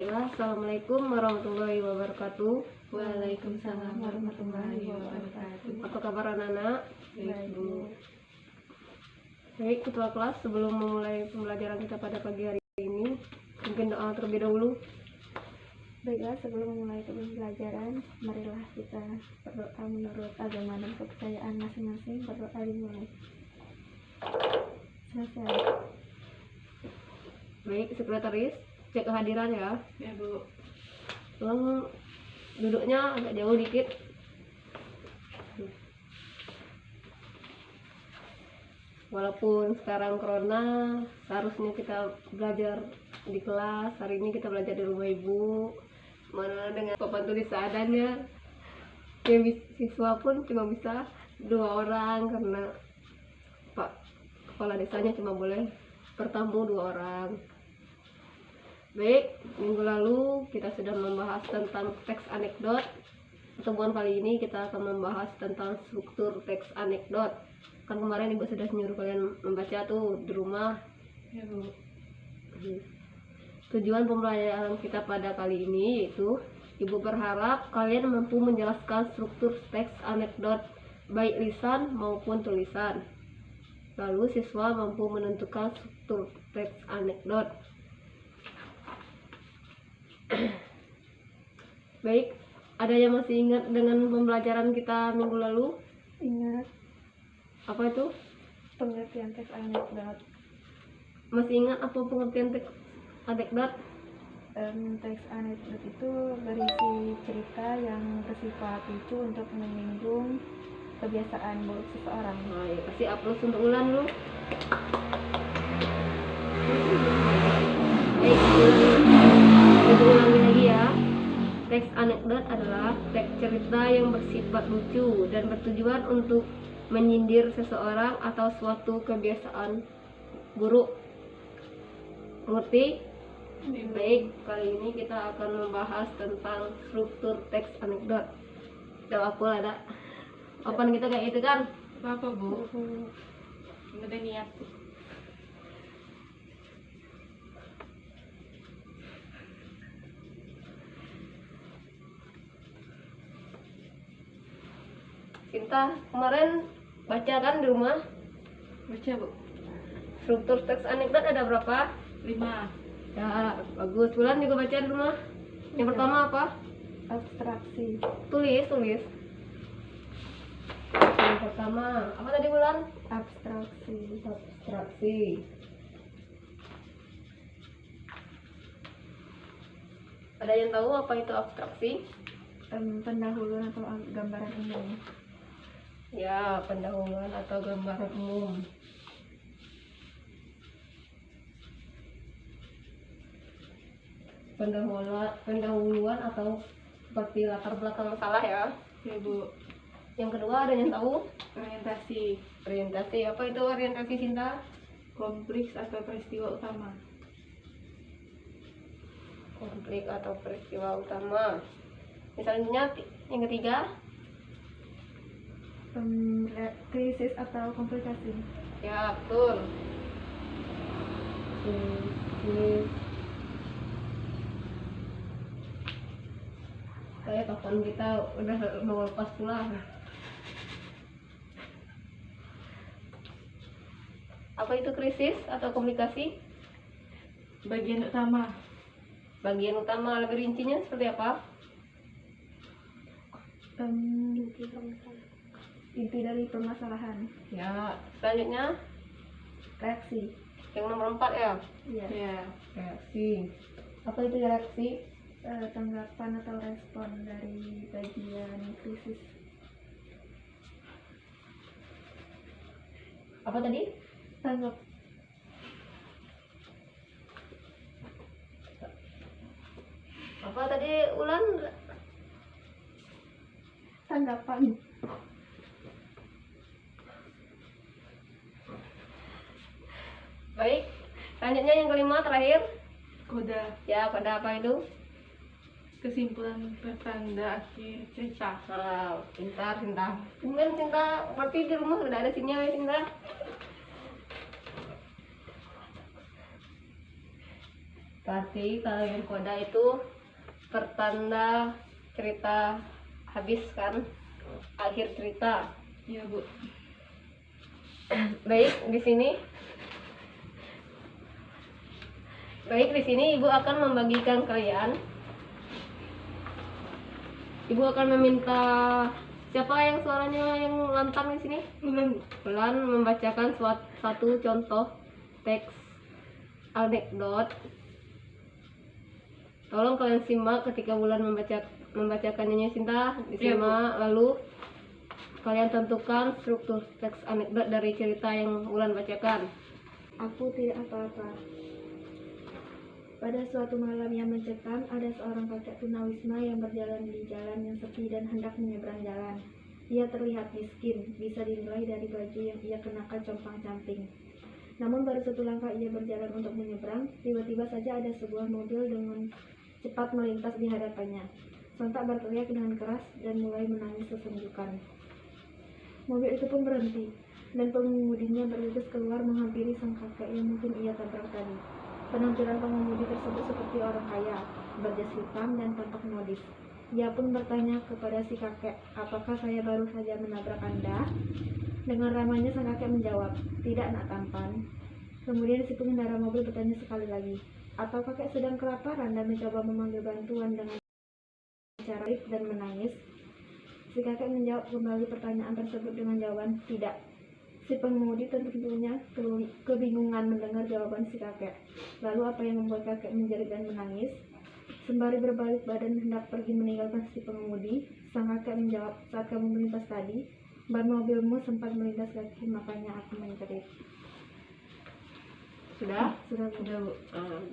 Assalamualaikum warahmatullahi wabarakatuh. Waalaikumsalam warahmatullahi wabarakatuh. Apa kabar anak-anak? Baik, Bu. Baik, ketua kelas, sebelum memulai pembelajaran kita pada pagi hari ini, mungkin doa terlebih dahulu. Baiklah, sebelum memulai pembelajaran, marilah kita berdoa menurut agama dan kepercayaan masing-masing. Berdoa dimulai. Selesai. Baik, sekretaris, cek kehadiran ya. Ya, Bu. Tolong duduknya agak jauh dikit. Walaupun sekarang corona, seharusnya kita belajar di kelas. Hari ini kita belajar di rumah ibu. Mana dengan papan tulis seadanya. Siswa pun cuma bisa 2 orang karena Pak Kepala Desanya cuma boleh bertamu 2 orang. Baik, minggu lalu kita sudah membahas tentang teks anekdot. Pertemuan kali ini kita akan membahas tentang struktur teks anekdot. Kan kemarin ibu sudah menyuruh kalian membaca tuh di rumah. Ya, Bu. Tujuan pembelajaran kita pada kali ini yaitu ibu berharap kalian mampu menjelaskan struktur teks anekdot baik lisan maupun tulisan. Lalu siswa mampu menentukan struktur teks anekdot. Baik, ada yang masih ingat dengan pembelajaran kita minggu lalu? Ingat Apa itu? pengertian teks anekdot. Masih ingat apa pengertian teks anekdot? Teks anekdot itu berisi cerita yang bersifat lucu untuk menyinggung kebiasaan buruk seseorang. Oh, ya, kasih upload untuk ulang dulu. Baik, ibu ulangi lagi ya. Teks anekdot adalah teks cerita yang bersifat lucu dan bertujuan untuk menyindir seseorang atau suatu kebiasaan buruk. Mengerti? Baik, kali ini kita akan membahas tentang struktur teks anekdot. Coba aku ada open kita kayak itu kan? Apa, Bu? Udah niat. Cinta, kemarin baca kan di rumah? Baca, Bu. Struktur teks anekdot ada berapa? 5. Ya, bagus. Bulan juga baca di rumah. Yang pertama apa? Abstraksi. Tulis. Yang pertama, apa tadi Bulan? Abstraksi. Ada yang tahu apa itu abstraksi? Pendahuluan atau gambaran umum. Ya, pendahuluan atau gambaran umum. Pendahuluan atau seperti latar belakang masalah ya. Ya, Bu. Yang kedua ada yang tahu? Orientasi. Apa itu orientasi, Cinta? Konflik atau peristiwa utama. Konflik atau peristiwa utama. Misalnya yang ketiga? Krisis atau komplikasi. Ya, betul. Krisis. Kayak kapan kita udah mau lepas pulang. Apa itu krisis atau komplikasi? Bagian utama. Bagian utama, lebih rincinya seperti apa? Inti dari permasalahan. Ya, selanjutnya Reaksi. yang nomor 4 ya. Iya. Reaksi. Apa itu reaksi? Tanggapan atau respon dari bagian krisis. Apa tadi? Apa tadi Ulan? Tanggapan. Baik. Selanjutnya yang kelima terakhir. Koda. Ya, pada apa itu? Kesimpulan pertanda akhir cerita. Pintar. Kemudian Cinta, berarti di rumah sudah ada sinyal ya Cinta? Berarti kalau yang koda itu pertanda cerita habis kan, akhir cerita. Iya Bu. Baik, di sini Ibu akan membagikan kalian. Ibu akan meminta siapa yang suaranya yang lantang di sini? Ulan membacakan satu contoh teks anekdot. Tolong kalian simak ketika Bulan membacakannya, Sinta disimak, lalu kalian tentukan struktur teks anekdot dari cerita yang Bulan bacakan. Aku tidak apa-apa. Pada suatu malam yang mencekam, ada seorang kakek tunawisma yang berjalan di jalan yang sepi dan hendak menyeberang jalan. Ia terlihat miskin, bisa dinilai dari baju yang ia kenakan compang-camping. Namun baru satu langkah ia berjalan untuk menyeberang, tiba-tiba saja ada sebuah mobil dengan cepat melintas di hadapannya. Sontak berteriak dengan keras dan mulai menangis sesenggukan. Mobil itu pun berhenti, dan pengemudinya bergegas keluar menghampiri sang kakek yang mungkin ia tabrak tadi. Penampilan pengemudi tersebut seperti orang kaya, berjas hitam dan tampak modis. Ia pun bertanya kepada si kakek, apakah saya baru saja menabrak Anda? Dengan ramahnya sang kakek menjawab, tidak nak tampan. Kemudian si pengendara mobil bertanya sekali lagi, atau kakek sedang kelaparan dan mencoba memanggil bantuan dengan cara dan menangis? Si kakek menjawab kembali pertanyaan tersebut dengan jawaban tidak. Si pengemudi tentunya kebingungan mendengar jawaban si kakek. Lalu apa yang membuat kakek menjerit dan menangis? Sembari berbalik badan hendak pergi meninggalkan si pengemudi, sang kakek menjawab, saat kamu melintas tadi, ban mobilmu sempat melintas kaki, makanya aku menjerit. Sudah? Sudah Bu.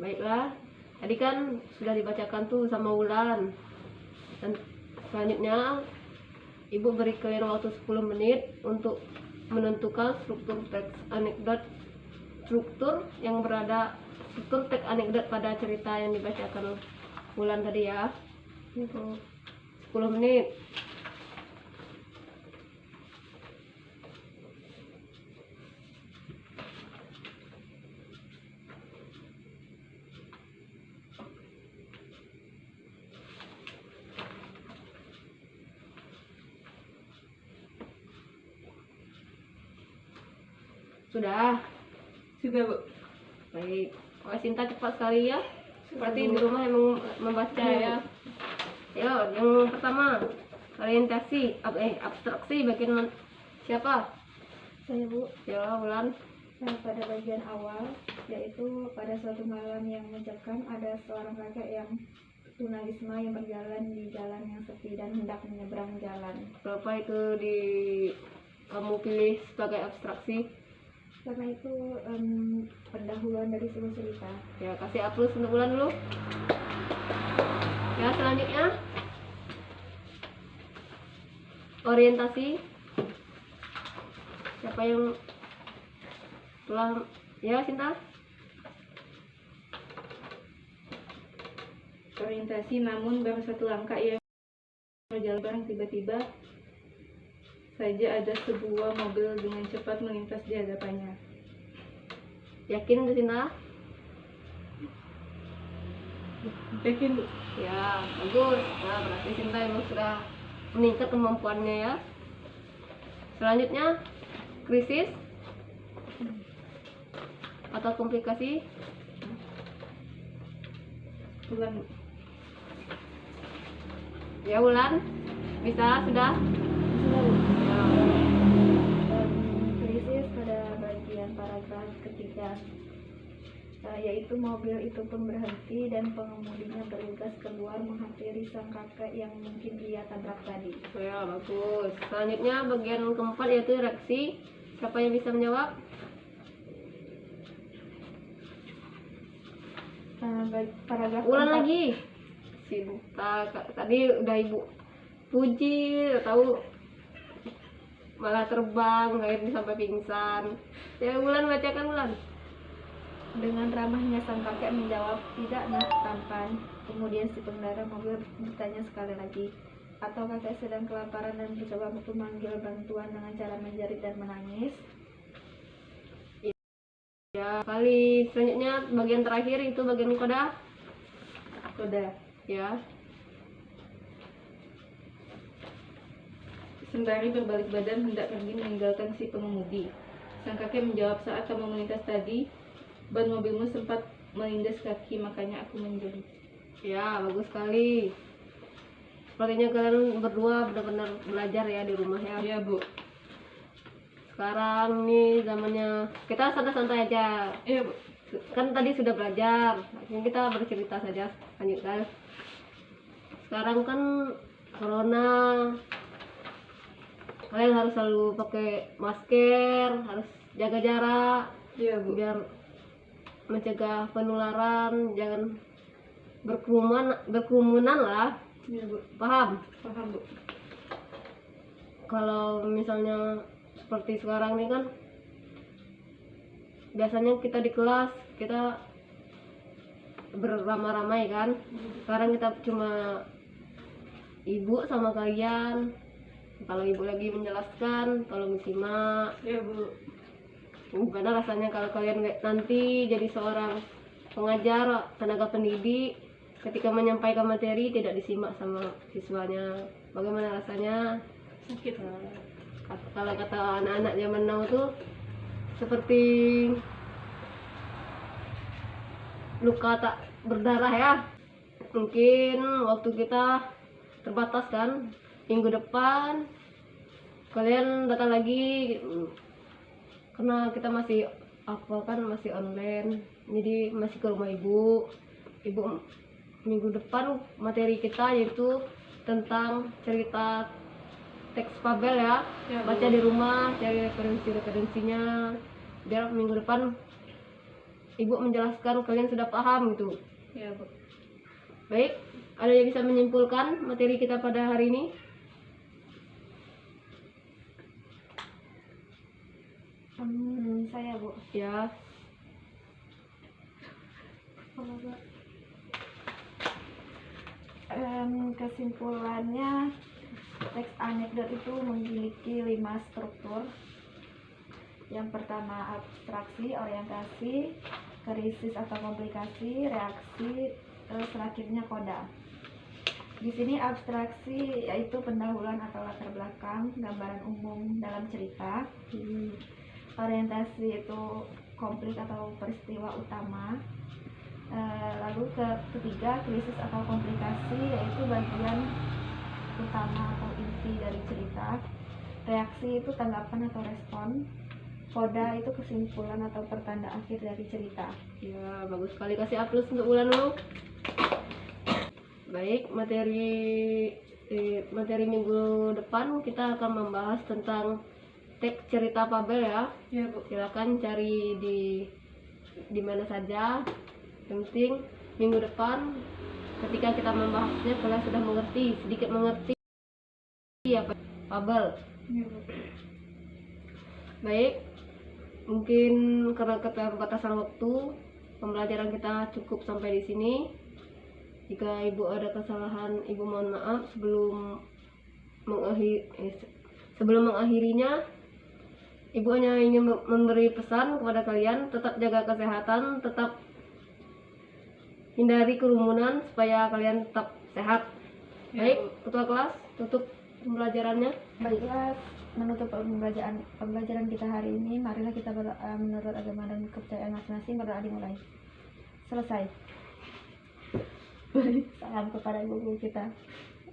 Baiklah. Tadi kan sudah dibacakan tuh sama Wulan. Dan selanjutnya Ibu beri kalian waktu 10 menit untuk menentukan struktur teks anekdot pada cerita yang dibacakan Wulan tadi ya. 10 menit. Sudah? Sudah Bu. Baik. Sinta cepat sekali ya. Seperti di rumah emang membaca ya. Yo, yang pertama orientasi, abstraksi bagian siapa? Saya Bu. Ya, Wulan. Nah, pada bagian awal, yaitu pada suatu malam yang mencekam, ada seorang kakek yang tunawisma yang berjalan di jalan yang sepi dan hendak menyeberang jalan. Kenapa itu kamu pilih sebagai abstraksi? Karena itu pendahuluan dari sebuah cerita. Ya, kasih aplaus untuk Wulan dulu. Ya, selanjutnya orientasi. Siapa yang telah ya, Sinta? Orientasi, namun baru satu langkah ia berjalan bareng, tiba-tiba saja ada sebuah mobil dengan cepat melintas di hadapannya. Yakin Bu Sinta? Yakin Bu? Ya, bagus. Nah, berarti Sinta emang sudah meningkat kemampuannya ya. Selanjutnya krisis atau komplikasi. Bulan. Ya, Wulan. Bisa sudah? Ya. Krisis pada bagian paragraf ketiga, yaitu mobil itu pun berhenti dan pengemudinya bergegas keluar menghampiri sang kakek yang mungkin ia tabrak tadi. Ya, bagus. Selanjutnya bagian keempat yaitu reaksi. Siapa yang bisa menjawab? Paragraf Ulang 4. lagi. Sinta, tadi udah Ibu puji, tahu malah terbang, akhirnya sampai pingsan. Ya, Wulan bacakan, Wulan. Dengan ramahnya sang kakek menjawab, tidak nak tampan. Kemudian si pengendara mobil bertanya sekali lagi, atau kakek sedang kelaparan dan mencoba memanggil bantuan dengan cara menjerit dan menangis. Ya, kali selanjutnya bagian terakhir itu bagian koda. Roda. Ya. Sembari berbalik badan hendak pergi meninggalkan si pengemudi. Sang kakek menjawab, saat kamu melintas tadi, ban mobilmu sempat melindas kaki, makanya aku menjerit. Ya, bagus sekali. Sepertinya kalian berdua benar-benar belajar ya di rumah ya. Iya, Bu. Sekarang nih zamannya kita santai-santai aja. Iya, Bu. Kan tadi sudah belajar, ini kita bercerita saja, lanjutkan. Sekarang kan corona, kalian harus selalu pakai masker, harus jaga jarak Iya, Bu. biar mencegah penularan, jangan berkerumunan lah, Iya, Bu. paham? Paham, Bu. Kalau misalnya seperti sekarang nih kan biasanya kita di kelas kita beramai-ramai kan, sekarang kita cuma ibu sama kalian. Kalau ibu lagi menjelaskan tolong disimak. Iya, Bu. Gimana rasanya kalau kalian nanti jadi seorang pengajar, tenaga pendidik, ketika menyampaikan materi tidak disimak sama siswanya, bagaimana rasanya? Sakit. Kalau kata anak-anak zaman now tuh seperti luka tak berdarah ya. Mungkin waktu kita terbatas kan, minggu depan kalian datang lagi, karena kita masih masih online, jadi masih ke rumah ibu. Minggu depan materi kita yaitu tentang cerita teks fabel ya. Ya, Bu. Baca di rumah, cari referensinya, biar minggu depan ibu menjelaskan kalian sudah paham gitu. Iya, Bu. Baik, ada yang bisa menyimpulkan materi kita pada hari ini? Saya, Bu. Ya. Kesimpulannya, teks anekdot itu memiliki 5 struktur. Yang pertama abstraksi, orientasi, krisis atau komplikasi, reaksi, terus terakhirnya koda. Di sini abstraksi yaitu pendahuluan atau latar belakang, gambaran umum dalam cerita. Orientasi itu konflik atau peristiwa utama. Lalu ketiga, krisis atau komplikasi yaitu bagian utama atau inti dari cerita. Reaksi itu tanggapan atau respon. Koda itu kesimpulan atau pertanda akhir dari cerita. Ya, bagus sekali. Kasih aplaus untuk Ulan dulu. Baik, materi minggu depan kita akan membahas tentang teks cerita fabel ya. Iya, Bu. Silakan cari di mana saja. Yang penting minggu depan ketika kita membahasnya kalian sudah sedikit mengerti apa fabel. Iya, Bu. Baik, mungkin karena keterbatasan waktu, pembelajaran kita cukup sampai di sini. Jika ibu ada kesalahan, ibu mohon maaf. Sebelum mengakhirinya, ibu hanya ingin memberi pesan kepada kalian, tetap jaga kesehatan, tetap hindari kerumunan supaya kalian tetap sehat. Ya, Baik, Bu. ketua kelas, tutup pembelajarannya. Baiklah, menutup pembelajaran kita hari ini, marilah kita menurut agama dan kepercayaan masing-masing, berdoa dimulai. Selesai. Salam kepada guru kita.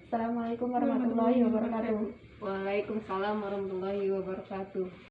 Assalamualaikum warahmatullahi wabarakatuh. Waalaikumsalam warahmatullahi wabarakatuh.